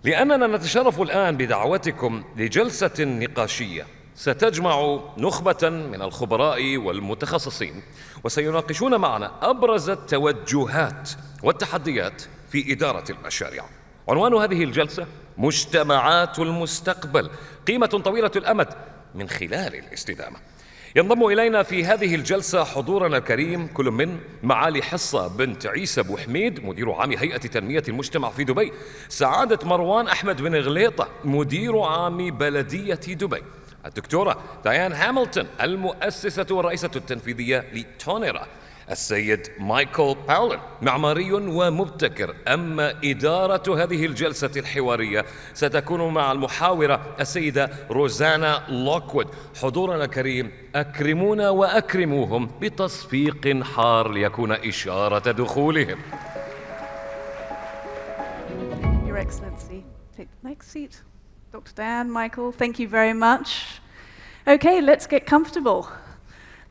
لأننا نتشرف الآن بدعوتكم لجلسة نقاشية ستجمع نخبة من الخبراء والمتخصصين، وسيناقشون معنا أبرز التوجهات والتحديات في إدارة المشاريع. عنوان هذه الجلسة: مجتمعات المستقبل، قيمة طويلة الأمد من خلال الاستدامة. ينضم إلينا في هذه الجلسة حضورنا الكريم كل من معالي حصة بنت عيسى بوحميد مدير عام هيئة تنمية المجتمع في دبي، سعادة مروان أحمد بن غليطة مدير عام بلدية دبي، الدكتورة ديان هامilton المؤسسة والرئيسة التنفيذية لتونيرا، السيد مايكل باولين معماري ومبتكر. أما إدارة هذه الجلسة الحوارية ستكون مع المحاورة السيدة روزانا لوكوود. حضورنا الكريم أكرمونا وأكرموهم بتصفيق حار ليكون إشارة دخولهم. Your Excellency, take the next seat. Dr. Diane, Michael, thank you very much. Okay, let's get comfortable.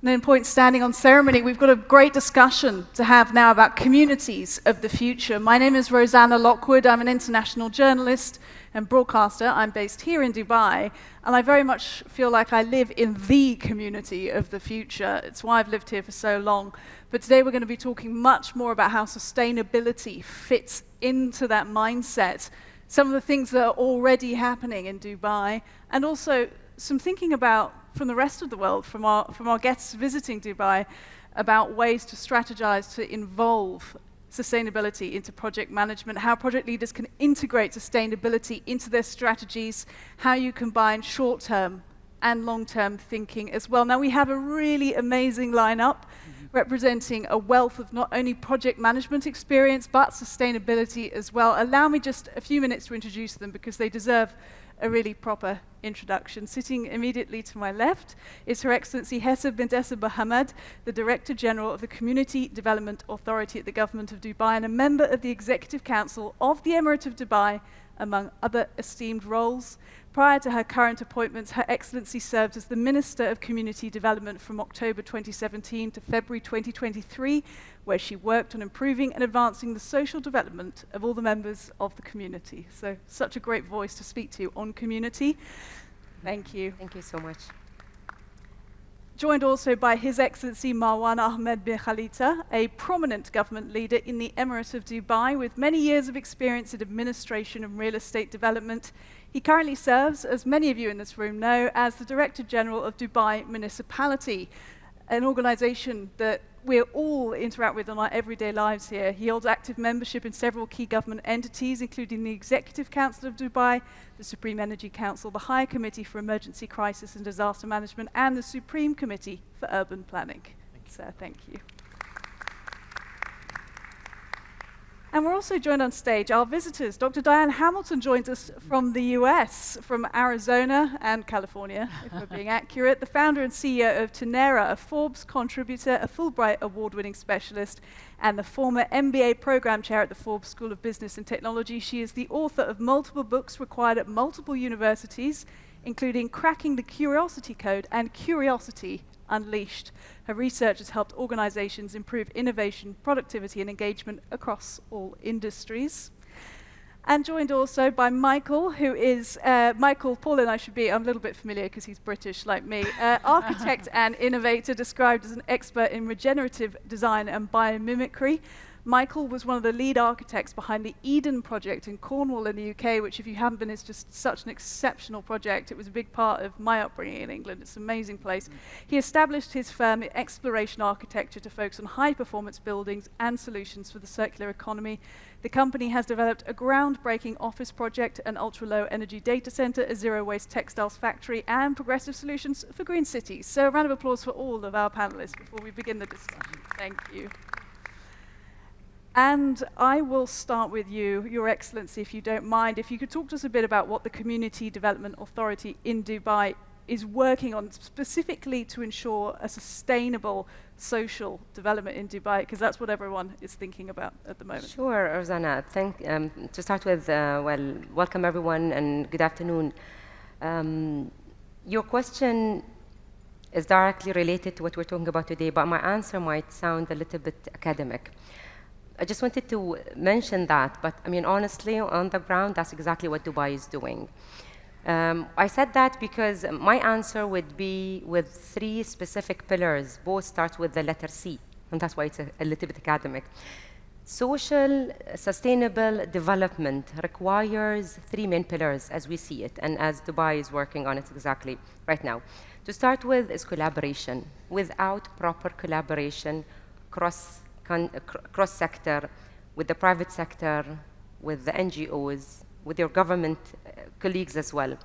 No point standing on ceremony. We've got a great discussion to have now about communities of the future. My name is Rosanna Lockwood. I'm an international journalist and broadcaster. I'm based here in Dubai, and I very much feel like I live in the community of the future. It's why I've lived here for so long. But today we're going to be talking much more about how sustainability fits into that mindset, some of the things that are already happening in Dubai, and also some thinking about from the rest of the world, from our guests visiting Dubai, about ways to strategize to involve sustainability into project management, how project leaders can integrate sustainability into their strategies, how you combine short-term and long-term thinking as well. Now we have a really amazing lineup representing a wealth of not only project management experience, but sustainability as well. Allow me just a few minutes to introduce them because they deserve a really proper introduction. Sitting immediately to my left is Her Excellency Essa Buhumaid, the Director General of the Community Development Authority at the Government of Dubai and a member of the Executive Council of the Emirate of Dubai, among other esteemed roles. Prior to her current appointments, Her Excellency served as the Minister of Community Development from October 2017 to February 2023, where she worked on improving and advancing the social development of all the members of the community. So, such a great voice to speak to on community. Thank you. Thank you so much. Joined also by His Excellency Marwan Ahmed bin Ghalita, a prominent government leader in the Emirate of Dubai with many years of experience in administration and real estate development. He currently serves, as many of you in this room know, as the Director General of Dubai Municipality, an organization that we all interact with in our everyday lives here. He holds active membership in several key government entities, including the Executive Council of Dubai, the Supreme Energy Council, the High Committee for Emergency Crisis and Disaster Management, and the Supreme Committee for Urban Planning. So, thank you. And we're also joined on stage, our visitors. Dr. Diane Hamilton joins us from the US, from Arizona and California, if we're being accurate. The founder and CEO of Tونيرا, a Forbes contributor, a Fulbright award-winning specialist, and the former MBA program chair at the Forbes School of Business and Technology. She is the author of multiple books required at multiple universities, including Cracking the Curiosity Code and Curiosity Unleashed. Her research has helped organizations improve innovation, productivity, and engagement across all industries. And joined also by Michael, who is Michael Pawlyn, I'm a little bit familiar because he's British like me, architect and innovator, described as an expert in regenerative design and biomimicry. Michael was one of the lead architects behind the Eden project in Cornwall in the UK, which if you haven't been is just such an exceptional project. It was a big part of my upbringing in England. It's an amazing place. He established his firm Exploration Architecture to focus on high-performance buildings and solutions for the circular economy. The company has developed a groundbreaking office project, an ultra-low energy data center, a zero-waste textiles factory, and progressive solutions for green cities. So a round of applause for all of our panelists before we begin the discussion. Thank you. And I will start with you, Your Excellency, if you don't mind. If you could talk to us a bit about what the Community Development Authority in Dubai is working on specifically to ensure a sustainable social development in Dubai, because that's what everyone is thinking about at the moment. Sure, Rosanna. To start with, welcome everyone and good afternoon. Your question is directly related to what we're talking about today, but my answer might sound a little bit academic. I just wanted to mention that, but I mean, honestly, on the ground, that's exactly what Dubai is doing. I said that because my answer would be with 3 specific pillars. Both start with the letter C, and that's why it's a little bit academic. Social, sustainable development requires 3 main pillars as we see it, and as Dubai is working on it exactly right now. To start with is collaboration. Without proper collaboration, cross-sector, with the private sector, with the NGOs, with your government colleagues as well,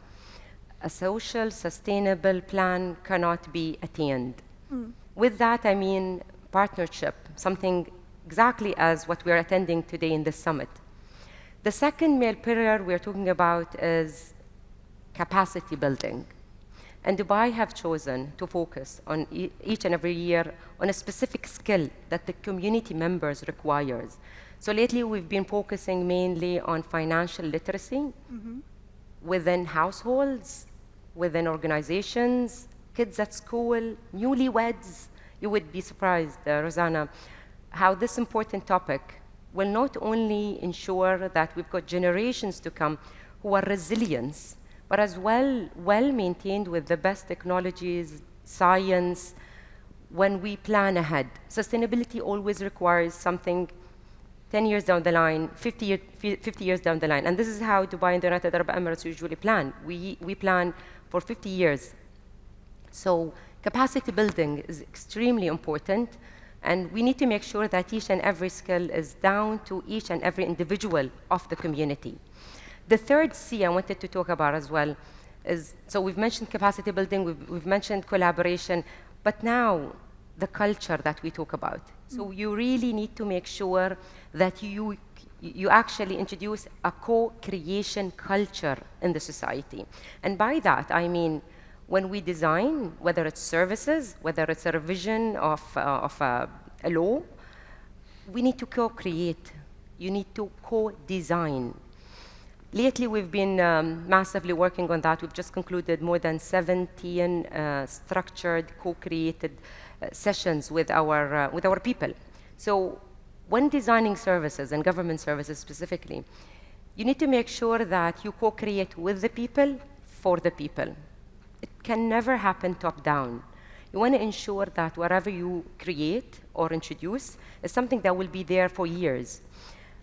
a social, sustainable plan cannot be attained. With that, I mean partnership, something exactly as what we're attending today in this summit. The second main pillar we're talking about is capacity building. And Dubai have chosen to focus on each and every year on a specific skill that the community members requires. So lately we've been focusing mainly on financial literacy within households, within organizations, kids at school, newlyweds. You would be surprised, Rosanna, how this important topic will not only ensure that we've got generations to come who are resilient, but as well maintained with the best technologies, science, when we plan ahead. Sustainability always requires something 10 years down the line, 50 years down the line. And this is how Dubai and the United Arab Emirates usually plan. We plan for 50 years. So capacity building is extremely important. And we need to make sure that each and every skill is down to each and every individual of the community. The third C I wanted to talk about as well is, so we've mentioned capacity building, we've mentioned collaboration, but now the culture that we talk about. So you really need to make sure that you actually introduce a co-creation culture in the society. And by that, I mean, when we design, whether it's services, whether it's a revision of a law, we need to co-create. You need to co-design. Lately, we've been massively working on that. We've just concluded more than 17 structured, co-created sessions with our people. So when designing services, and government services specifically, you need to make sure that you co-create with the people, for the people. It can never happen top-down. You want to ensure that whatever you create or introduce is something that will be there for years.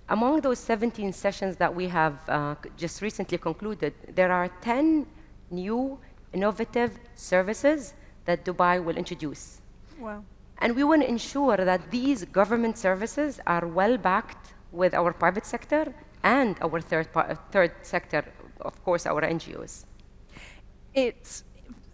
Among those 17 sessions that we have just recently concluded, there are 10 new innovative services that Dubai will introduce. Wow. And we want to ensure that these government services are well backed with our private sector and our third sector, of course, our NGOs. It's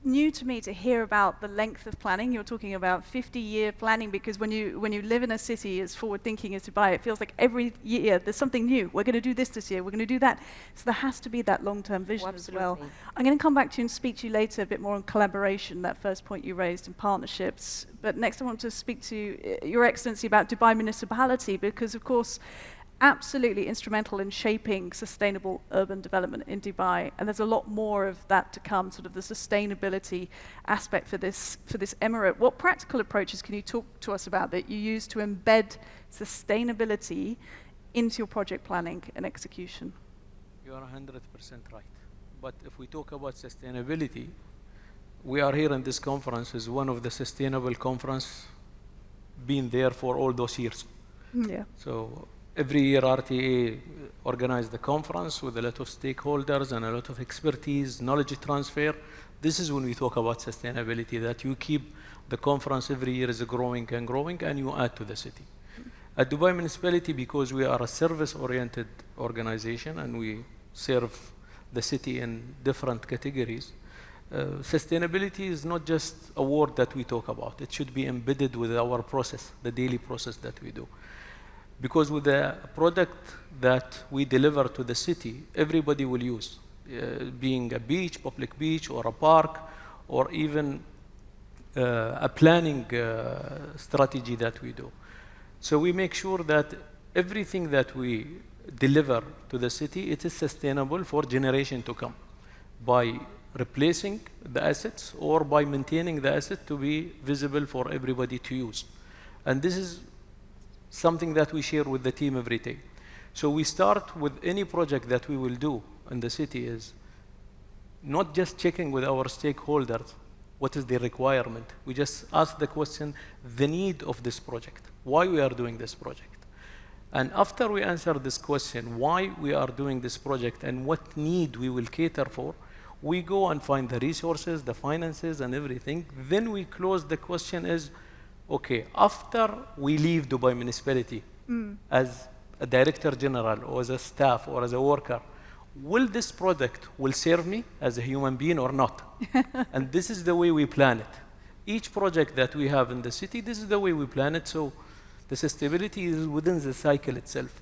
new to me to hear about the length of planning. You're talking about 50-year planning, because when you live in a city as forward-thinking as Dubai, it feels like every year there's something new. We're going to do this year, we're going to do that. So there has to be that long-term vision as well. I'm going to come back to you and speak to you later a bit more on collaboration, that first point you raised, in partnerships. But next I want to speak to Your Excellency about Dubai Municipality, because of course absolutely instrumental in shaping sustainable urban development in Dubai, and there's a lot more of that to come, sort of the sustainability aspect for this emirate. What practical approaches can you talk to us about that you use to embed sustainability into your project planning and execution? You are 100% right. But if we talk about sustainability, we are here in this conference as one of the sustainable conference been there for all those years. Yeah. So every year RTA organizes the conference with a lot of stakeholders and a lot of expertise, knowledge transfer. This is when we talk about sustainability, that you keep the conference every year is growing and you add to the city. At Dubai Municipality, because we are a service-oriented organization and we serve the city in different categories, sustainability is not just a word that we talk about. It should be embedded with our process, the daily process that we do. Because with the product that we deliver to the city, everybody will use, being a beach, public beach, or a park, or even a planning strategy that we do. So we make sure that everything that we deliver to the city, it is sustainable for generation to come, by replacing the assets or by maintaining the asset to be visible for everybody to use. And this is something that we share with the team every day. So we start with any project that we will do in the city is not just checking with our stakeholders what is the requirement. We just ask the question, the need of this project, why we are doing this project. And after we answer this question, why we are doing this project and what need we will cater for, we go and find the resources, the finances, and everything. Then we close the question is, okay, after we leave Dubai municipality as a director general or as a staff or as a worker, will this product will serve me as a human being or not? And this is the way we plan it. Each project that we have in the city, this is the way we plan it. So the sustainability is within the cycle itself.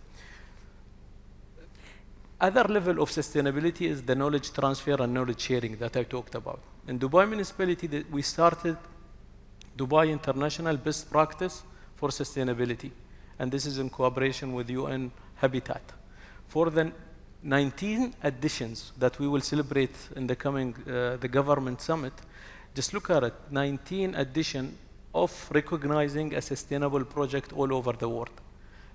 Other level of sustainability is the knowledge transfer and knowledge sharing that I talked about. In Dubai municipality, we started Dubai International Best Practice for Sustainability. And this is in cooperation with UN Habitat. For the 19 editions that we will celebrate in the coming the government summit, just look at it, 19 edition of recognizing a sustainable project all over the world.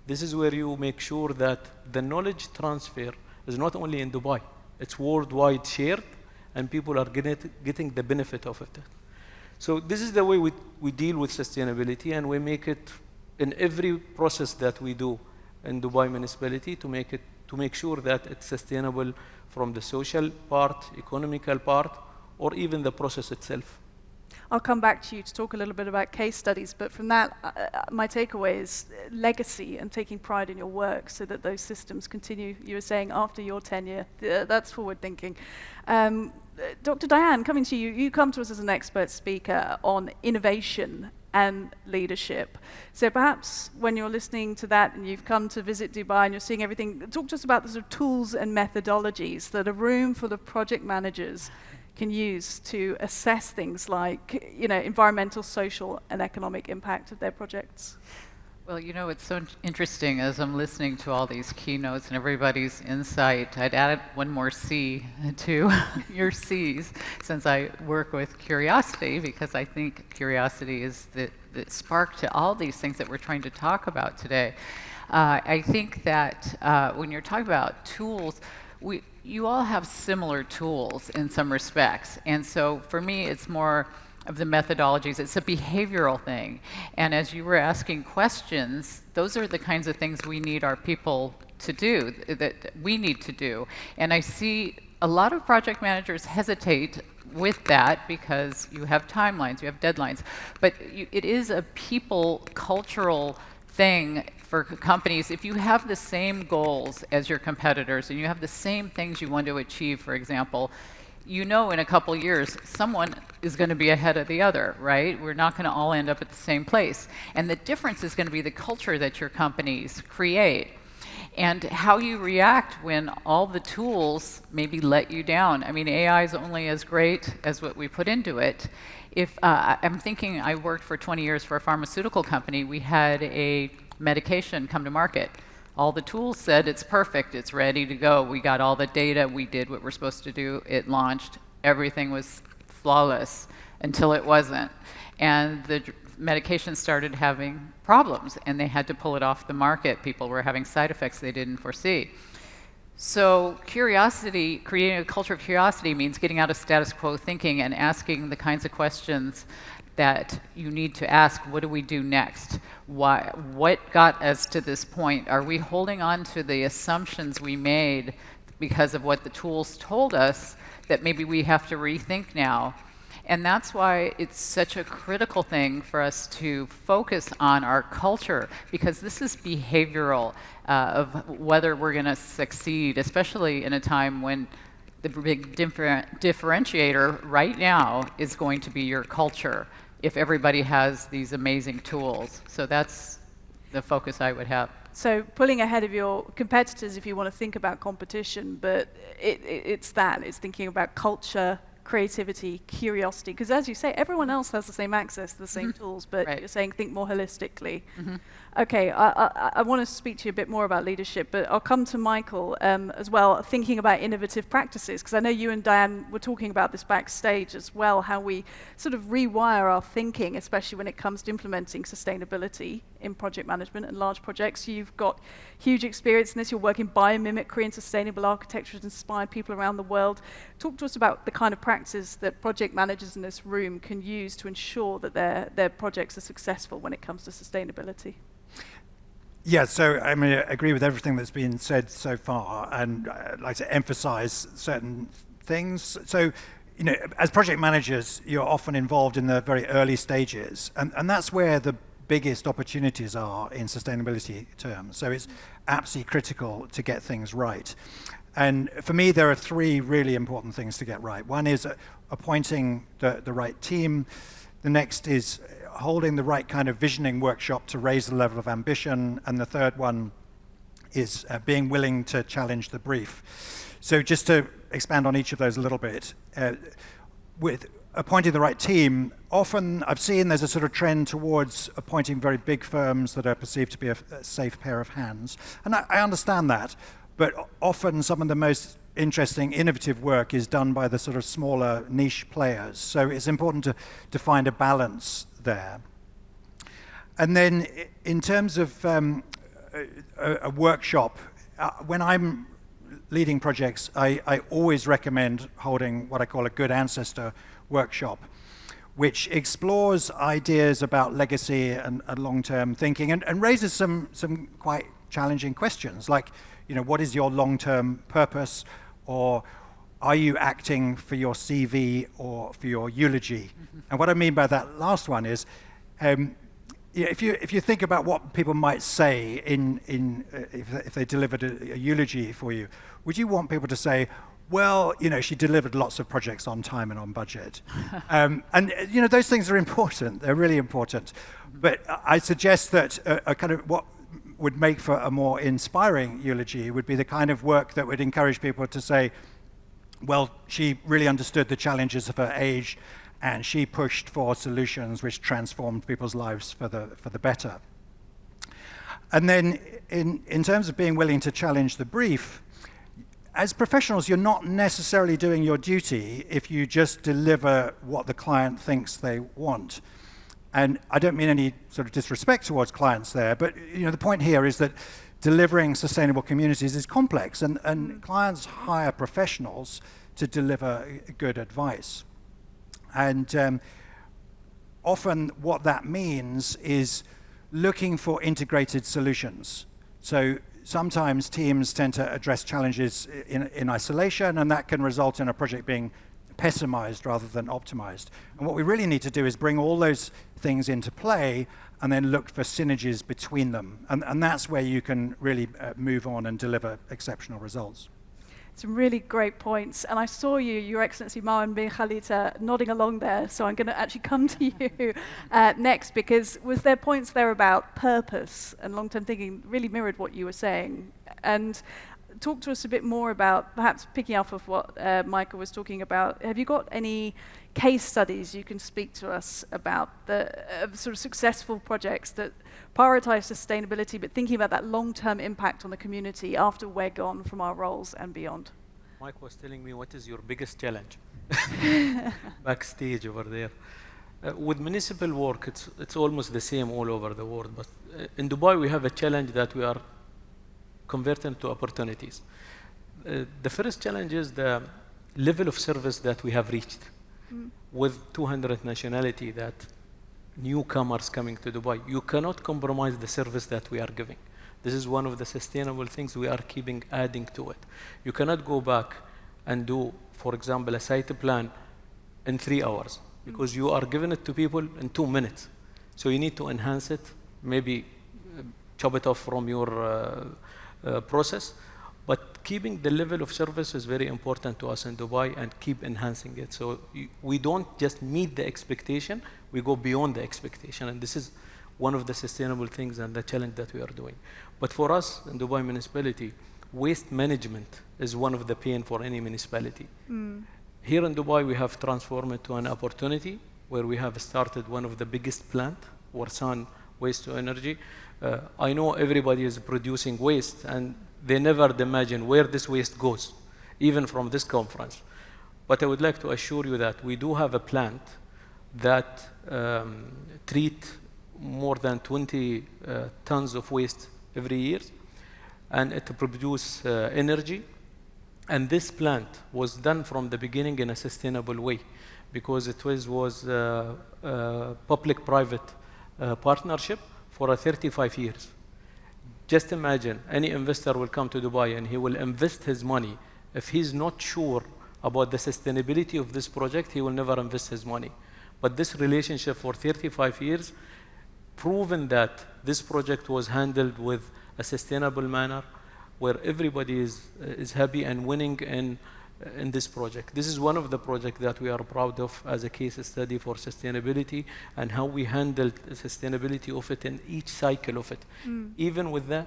This is where you make sure that the knowledge transfer is not only in Dubai, it's worldwide shared, and people are getting the benefit of it. So this is the way we deal with sustainability, and we make it in every process that we do in Dubai municipality to make sure that it's sustainable from the social part, economical part, or even the process itself. I'll come back to you to talk a little bit about case studies, but from that, my takeaway is legacy and taking pride in your work so that those systems continue, you were saying, after your tenure. That's forward thinking. Dr. Diane, coming to you, you come to us as an expert speaker on innovation and leadership. So perhaps when you're listening to that and you've come to visit Dubai and you're seeing everything, talk to us about the sort of tools and methodologies that a room full of project managers can use to assess things like, you know, environmental, social, and economic impact of their projects. Well, you know, it's so interesting as I'm listening to all these keynotes and everybody's insight. I'd add one more C to your C's, since I work with curiosity, because I think curiosity is the spark to all these things that we're trying to talk about today. I think that when you're talking about tools, you all have similar tools in some respects. And so for me, it's more of the methodologies. It's a behavioral thing. And as you were asking questions, those are the kinds of things we need our people to do, that we need to do. And I see a lot of project managers hesitate with that because you have timelines, you have deadlines. But it is a people cultural thing for companies. If you have the same goals as your competitors and you have the same things you want to achieve, for example, you know in a couple years someone is going to be ahead of the other, right? We're not going to all end up at the same place. And the difference is going to be the culture that your companies create and how you react when all the tools maybe let you down. I mean, AI is only as great as what we put into it. If I'm thinking, I worked for 20 years for a pharmaceutical company. We had a medication come to market. All the tools said it's perfect, it's ready to go. We got all the data, we did what we're supposed to do, it launched, everything was flawless until it wasn't. And the medication started having problems and they had to pull it off the market. People were having side effects they didn't foresee. So curiosity, creating a culture of curiosity means getting out of status quo thinking and asking the kinds of questions that you need to ask. What do we do next? What got us to this point? Are we holding on to the assumptions we made because of what the tools told us that maybe we have to rethink now? And that's why it's such a critical thing for us to focus on our culture, because this is behavioral of whether we're going to succeed, especially in a time when the big differentiator right now is going to be your culture if everybody has these amazing tools. So that's the focus I would have. So pulling ahead of your competitors if you want to think about competition, but it's thinking about culture creativity, curiosity, because as you say, everyone else has the same access to the same tools, but Right. you're saying think more holistically. Okay, I want to speak to you a bit more about leadership, but I'll come to Michael as well, thinking about innovative practices, because I know you and Diane were talking about this backstage as well, how we sort of rewire our thinking, especially when it comes to implementing sustainability in project management and large projects. You've got huge experience in this. Your work in biomimicry and sustainable architecture has inspired people around the world. Talk to us about the kind of practice that project managers in this room can use to ensure that their projects are successful when it comes to sustainability. Yeah, so I mean, I agree with everything that's been said so far, and I'd like to emphasize certain things. So, you know, as project managers, you're often involved in the very early stages, and that's where the biggest opportunities are in sustainability terms. So it's absolutely critical to get things right. And for me, there are three really important things to get right. One is appointing the right team. The next is holding the right kind of visioning workshop to raise the level of ambition. And the third one is being willing to challenge the brief. So just to expand on each of those a little bit, with appointing the right team, often I've seen there's a sort of trend towards appointing very big firms that are perceived to be a safe pair of hands. And I understand that, but often some of the most interesting, innovative work is done by the sort of smaller niche players. So it's important to find a balance there. And then in terms of a workshop, when I'm leading projects, I always recommend holding what I call a good ancestor workshop, which explores ideas about legacy and long-term thinking and raises some quite challenging questions, like, you know, what is your long-term purpose, or are you acting for your CV or for your eulogy? And what I mean by that last one is, if you think about what people might say if they delivered a eulogy for you, would you want people to say, well, you know, she delivered lots of projects on time and on budget? And, you know, those things are important. They're really important. But I suggest that a kind of what would make for a more inspiring eulogy would be the kind of work that would encourage people to say, well, she really understood the challenges of her age, and she pushed for solutions which transformed people's lives for the better. And then in terms of being willing to challenge the brief, as professionals, you're not necessarily doing your duty if you just deliver what the client thinks they want. And I don't mean any sort of disrespect towards clients there, but you know, the point here is that delivering sustainable communities is complex, and clients hire professionals to deliver good advice. And often what that means is looking for integrated solutions. So sometimes teams tend to address challenges in isolation, and that can result in a project being pessimized rather than optimized. And what we really need to do is bring all those things into play and then look for synergies between them. And that's where you can really move on and deliver exceptional results. Some really great points. And I saw you, Your Excellency Marwan bin Ghalita, nodding along there. So I'm going to actually come to you next, because was there points there about purpose and long-term thinking really mirrored what you were saying? And talk to us a bit more about, perhaps picking up of what Michael was talking about. Have you got any case studies you can speak to us about the sort of successful projects that prioritize sustainability, but thinking about that long-term impact on the community after we're gone from our roles and beyond? Mike was telling me, what is your biggest challenge? Backstage over there. With municipal work, it's almost the same all over the world. But in Dubai, we have a challenge that we are converting to opportunities. The first challenge is the level of service that we have reached. With 200 nationality, that newcomers coming to Dubai, you cannot compromise the service that we are giving. This is one of the sustainable things we are keeping adding to it. You cannot go back and do, for example, a site plan in 3 hours, because you are giving it to people in 2 minutes. So you need to enhance it, maybe chop it off from your process, but keeping the level of service is very important to us in Dubai, and keep enhancing it. So we don't just meet the expectation, we go beyond the expectation, and this is one of the sustainable things and the challenge that we are doing. But for us in Dubai municipality, waste management is one of the pain for any municipality. Here in Dubai, we have transformed it to an opportunity where we have started one of the biggest plant, Warsan Waste to Energy. I know everybody is producing waste and they never imagine where this waste goes, even from this conference. But I would like to assure you that we do have a plant that treat more than 20 tons of waste every year, and it produces energy. And this plant was done from the beginning in a sustainable way because it was public-private partnership for 35 years. Just imagine any investor will come to Dubai and he will invest his money. If he's not sure about the sustainability of this project, he will never invest his money. But this relationship for 35 years, proven that this project was handled with a sustainable manner, where everybody is happy and winning in this project. This is one of the projects that we are proud of as a case study for sustainability and how we handled the sustainability of it in each cycle of it. Even with the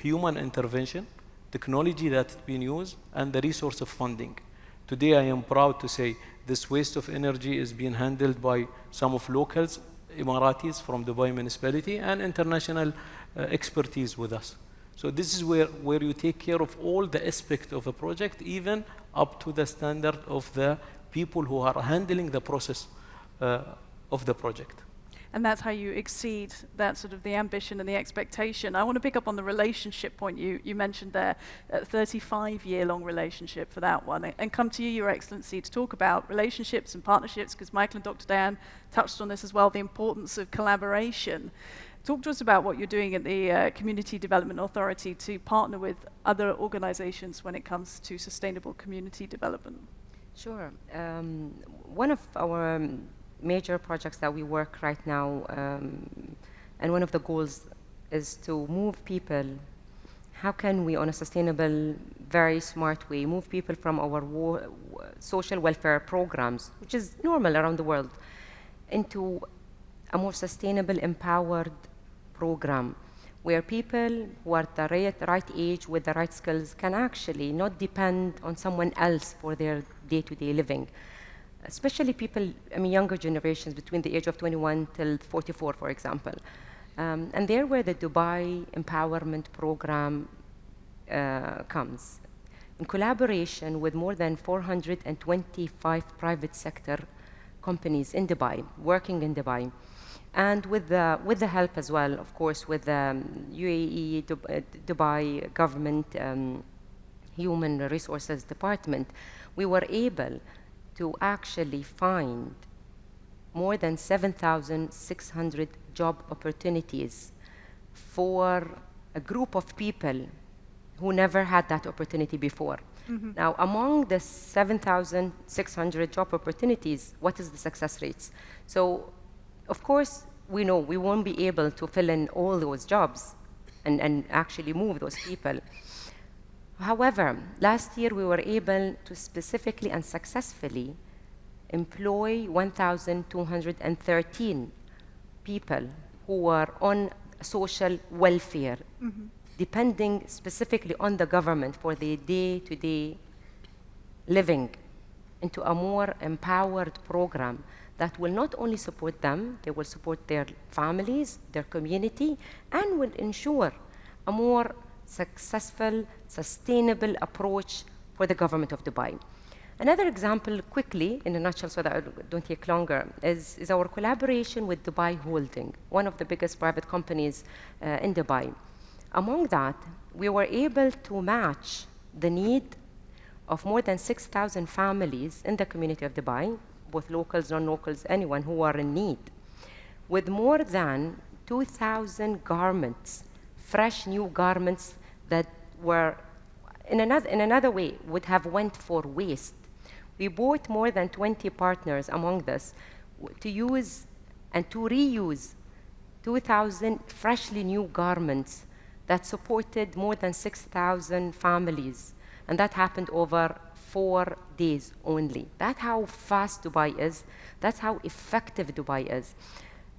human intervention, technology that's been used, and the resource of funding. Today I am proud to say this waste of energy is being handled by some of locals, Emiratis from Dubai municipality, and international expertise with us. So this is where you take care of all the aspects of a project, even up to the standard of the people who are handling the process of the project. And that's how you exceed that sort of the ambition and the expectation. I want to pick up on the relationship point you mentioned there, a 35-year-long relationship for that one, and come to you, Your Excellency, to talk about relationships and partnerships, because Michael and Dr. Diane touched on this as well, the importance of collaboration. Talk to us about what you're doing at the Community Development Authority to partner with other organizations when it comes to sustainable community development. Sure. One of our major projects that we work right now, and one of the goals is to move people. How can we, on a sustainable, very smart way, move people from our social welfare programs, which is normal around the world, into a more sustainable, empowered program where people who are at the right age with the right skills can actually not depend on someone else for their day-to-day living. Especially people, younger generations between the age of 21 till 44, for example. And there where the Dubai Empowerment Program comes. In collaboration with more than 425 private sector companies in Dubai, working in Dubai, and with the help as well, of course, with the UAE, Dubai government Human Resources Department, we were able to actually find more than 7,600 job opportunities for a group of people who never had that opportunity before. Now, among the 7,600 job opportunities, what is the success rates? So, of course, we know we won't be able to fill in all those jobs and actually move those people. However, last year we were able to specifically and successfully employ 1,213 people who were on social welfare, depending specifically on the government for their day-to-day living, into a more empowered program that will not only support them, they will support their families, their community, and will ensure a more successful, sustainable approach for the government of Dubai. Another example, quickly, in a nutshell, so that I don't take longer, is our collaboration with Dubai Holding, one of the biggest private companies in Dubai. Among that, we were able to match the need of more than 6,000 families in the community of Dubai, both locals, non-locals, anyone who are in need, with more than 2,000 garments, fresh new garments that were, in another way, would have went for waste. We bought more than 20 partners among this to use and to reuse 2,000 freshly new garments that supported more than 6,000 families. And that happened over 4 days only. That's how fast Dubai is. That's how effective Dubai is.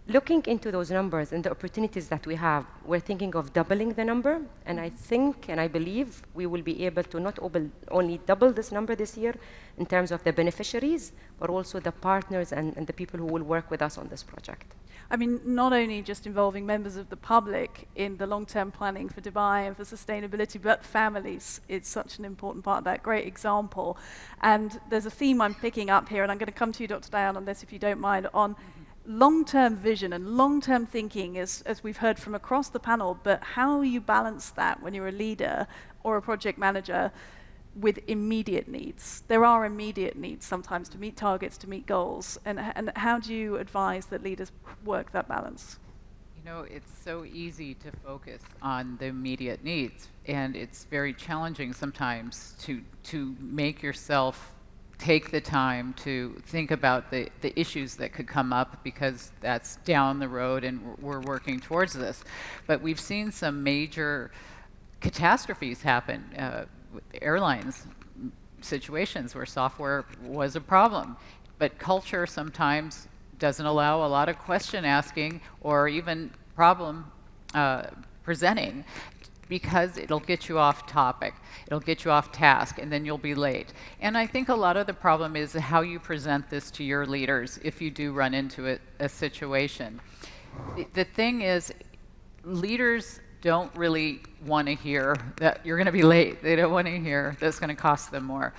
Looking into those numbers and the opportunities that we have, we're thinking of doubling the number, and I think and I believe we will be able to not only double this number this year in terms of the beneficiaries, but also the partners and the people who will work with us on this project. I mean, not only just involving members of the public in the long-term planning for Dubai and for sustainability, but families. It's such an important part of that. Great example. And there's a theme I'm picking up here, and I'm going to come to you, Dr. Diane, on this, if you don't mind, on long-term vision and long-term thinking, as we've heard from across the panel, but how you balance that when you're a leader or a project manager with immediate needs. There are immediate needs sometimes to meet targets, to meet goals, and how do you advise that leaders work that balance? You know, it's so easy to focus on the immediate needs, and it's very challenging sometimes to make yourself take the time to think about the issues that could come up, because that's down the road and we're working towards this. But we've seen some major catastrophes happen with airlines, situations where software was a problem. But culture sometimes doesn't allow a lot of question asking or even problem presenting, because it'll get you off topic, it'll get you off task, and then you'll be late. And I think a lot of the problem is how you present this to your leaders if you do run into a situation. The thing is, leaders don't really want to hear that you're going to be late. They don't want to hear that's going to cost them more.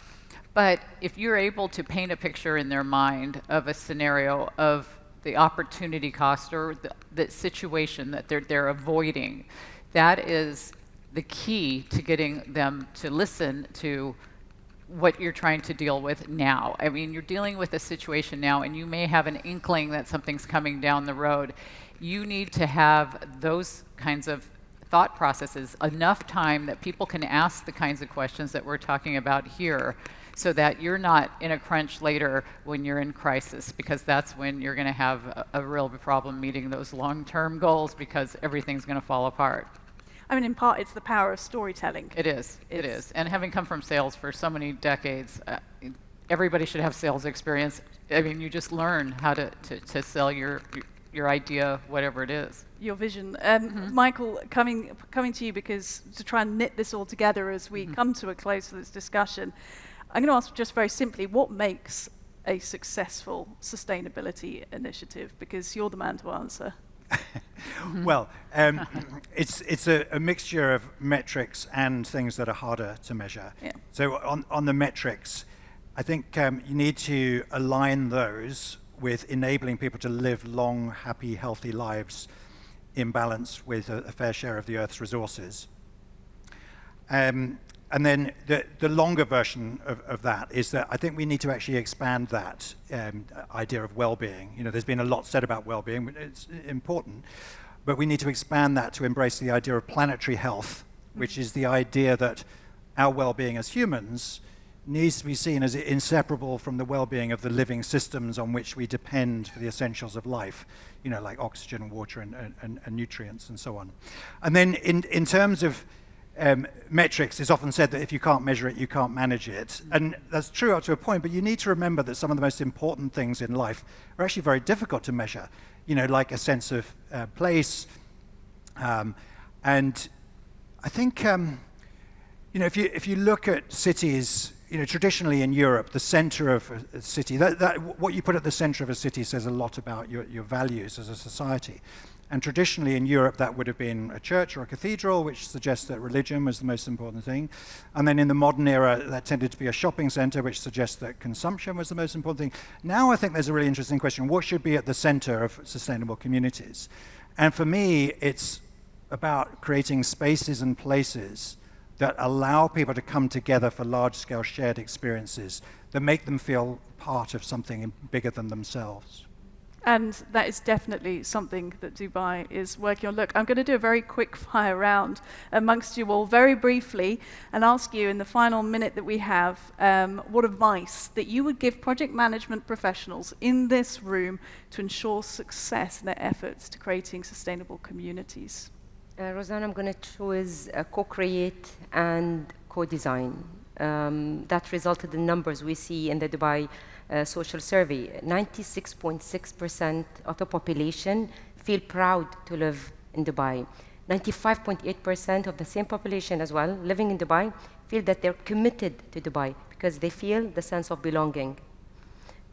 But if you're able to paint a picture in their mind of a scenario of the opportunity cost or the situation that they're avoiding, that is the key to getting them to listen to what you're trying to deal with now. I mean, you're dealing with a situation now, and you may have an inkling that something's coming down the road. You need to have those kinds of thought processes, enough time that people can ask the kinds of questions that we're talking about here, so that you're not in a crunch later when you're in crisis, because that's when you're going to have a real problem meeting those long-term goals, because everything's going to fall apart. I mean, in part, it's the power of storytelling. It is. And having come from sales for so many decades, everybody should have sales experience. I mean, you just learn how to sell your idea, whatever it is. Your vision. Michael, coming to you, because to try and knit this all together as we come to a close of this discussion, I'm going to ask just very simply, what makes a successful sustainability initiative? Because you're the man to answer. Well, it's a mixture of metrics and things that are harder to measure. Yeah. So on the metrics, I think you need to align those with enabling people to live long, happy, healthy lives in balance with a fair share of the Earth's resources. And then the longer version of that is that I think we need to actually expand that idea of well-being. You know, there's been a lot said about well-being, it's important, but we need to expand that to embrace the idea of planetary health, which is the idea that our well-being as humans needs to be seen as inseparable from the well-being of the living systems on which we depend for the essentials of life, you know, like oxygen, water, and nutrients, and so on. And then in terms of metrics, it's often said that if you can't measure it, you can't manage it. And that's true up to a point, but you need to remember that some of the most important things in life are actually very difficult to measure, you know, like a sense of place. And I think, you know, if you look at cities, you know, traditionally in Europe, the center of a city, what you put at the center of a city says a lot about your values as a society. And traditionally in Europe, that would have been a church or a cathedral, which suggests that religion was the most important thing. And then in the modern era, that tended to be a shopping center, which suggests that consumption was the most important thing. Now I think there's a really interesting question. What should be at the center of sustainable communities? And for me, it's about creating spaces and places that allow people to come together for large-scale shared experiences that make them feel part of something bigger than themselves. And that is definitely something that Dubai is working on. Look, I'm going to do a very quick fire round amongst you all very briefly and ask you in the final minute that we have what advice that you would give project management professionals in this room to ensure success in their efforts to creating sustainable communities. Rosanna, I'm going to choose co-create and co-design. That resulted in numbers we see in the Dubai social survey, 96.6% of the population feel proud to live in Dubai. 95.8% of the same population as well, living in Dubai, feel that they're committed to Dubai because they feel the sense of belonging.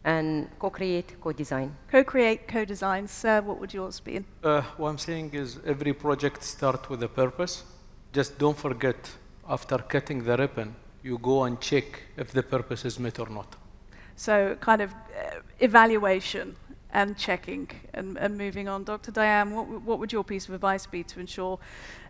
And co-create, co-design. Co-create, co-design. Sir, what would yours be? What I'm saying is every project starts with a purpose. Just don't forget, after cutting the ribbon, you go and check if the purpose is met or not. So kind of evaluation and checking and moving on. Dr. Diane, what would your piece of advice be to ensure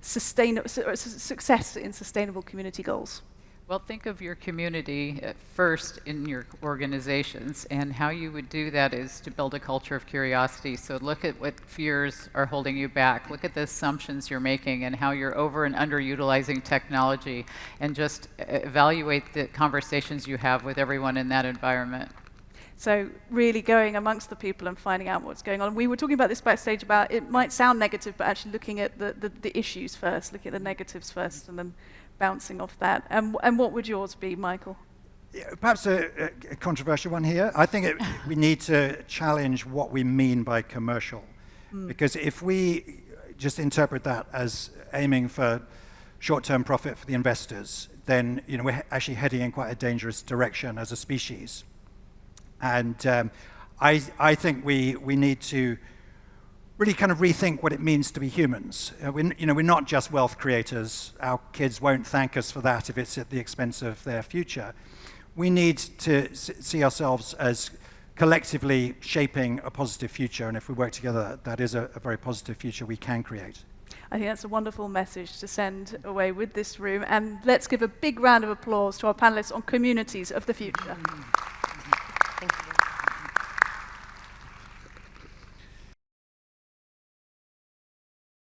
success in sustainable community goals? Well, think of your community first in your organizations, and how you would do that is to build a culture of curiosity. So look at what fears are holding you back. Look at the assumptions you're making and how you're over and underutilizing technology, and just evaluate the conversations you have with everyone in that environment. So really going amongst the people and finding out what's going on. We were talking about this backstage about it might sound negative, but actually looking at the issues first, looking at the negatives first, and then bouncing off that. And what would yours be, Michael? Yeah, perhaps a controversial one here. I think we need to challenge what we mean by commercial. Because if we just interpret that as aiming for short-term profit for the investors, then we're actually heading in quite a dangerous direction as a species. And I think we need to really kind of rethink what it means to be humans. We're not just wealth creators. Our kids won't thank us for that if it's at the expense of their future. We need to see ourselves as collectively shaping a positive future, and if we work together, that is a very positive future we can create. I think that's a wonderful message to send away with this room, and let's give a big round of applause to our panelists on communities of the future.